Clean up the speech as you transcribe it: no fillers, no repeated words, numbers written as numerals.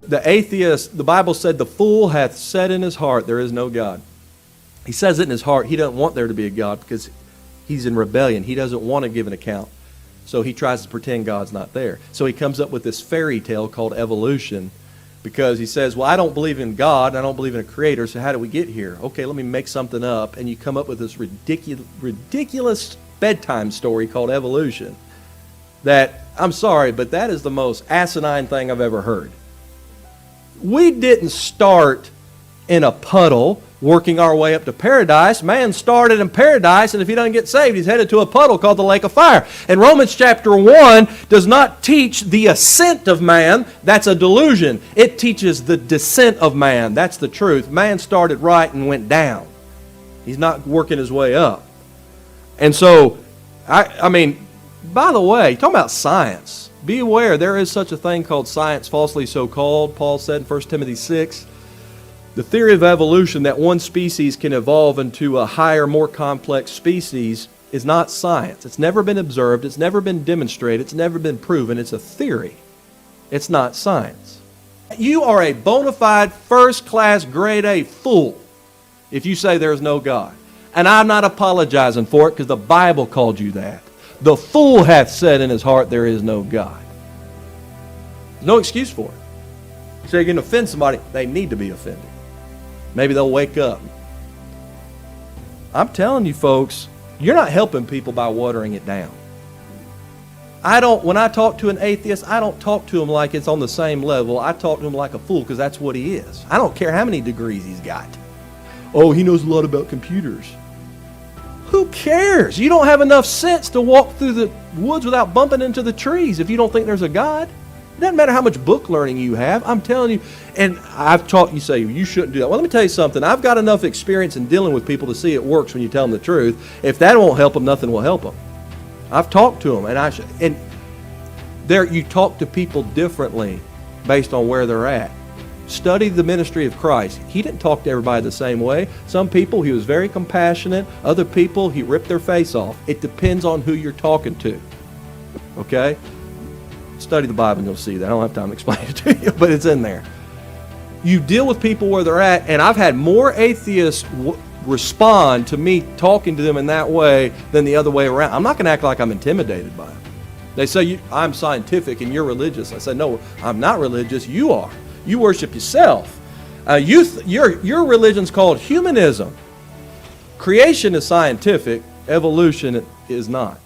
the atheist, the Bible said, the fool hath said in his heart, there is no God. He says it in his heart. He doesn't want there to be a God because he's in rebellion. He doesn't want to give an account. So he tries to pretend God's not there. So he comes up with this fairy tale called evolution because he says, well, I don't believe in God. I don't believe in a creator. So how do we get here? Okay, let me make something up. And you come up with this ridiculous bedtime story called evolution that, I'm sorry, but that is the most asinine thing I've ever heard. We didn't start in a puddle working our way up to paradise. Man started in paradise, and if he doesn't get saved, he's headed to a puddle called the lake of fire. And Romans chapter 1 does not teach the ascent of man. That's a delusion. It teaches the descent of man. That's the truth. Man started right and went down. He's not working his way up. And so, I mean, by the way, talking about science, be aware there is such a thing called science, falsely so called. Paul said in 1 Timothy 6, the theory of evolution that one species can evolve into a higher, more complex species is not science. It's never been observed. It's never been demonstrated. It's never been proven. It's a theory. It's not science. You are a bona fide, first-class, grade A fool if you say there's no God. And I'm not apologizing for it because the Bible called you that. The fool hath said in his heart, there is no God. There's no excuse for it. So you're going to offend somebody, they need to be offended. Maybe they'll wake up. I'm telling you folks, you're not helping people by watering it down. When I talk to an atheist, I don't talk to him like it's on the same level. I talk to him like a fool because that's what he is. I don't care how many degrees he's got. Oh, he knows a lot about computers. Who cares? You don't have enough sense to walk through the woods without bumping into the trees if you don't think there's a God. It doesn't matter how much book learning you have. I'm telling you, and I've taught you, say, you shouldn't do that. Well, let me tell you something. I've got enough experience in dealing with people to see it works when you tell them the truth. If that won't help them, nothing will help them. I've talked to them, and you talk to people differently based on where they're at. Study the ministry of Christ. He didn't talk to everybody the same way. Some people, he was very compassionate. Other people, he ripped their face off. It depends on who you're talking to. Okay? Study the Bible and you'll see that. I don't have time to explain it to you, but it's in there. You deal with people where they're at, and I've had more atheists respond to me talking to them in that way than the other way around. I'm not going to act like I'm intimidated by them. They say, I'm scientific and you're religious. I say, no, I'm not religious. You are. You worship yourself. Your religion's called humanism. Creation is scientific. Evolution is not.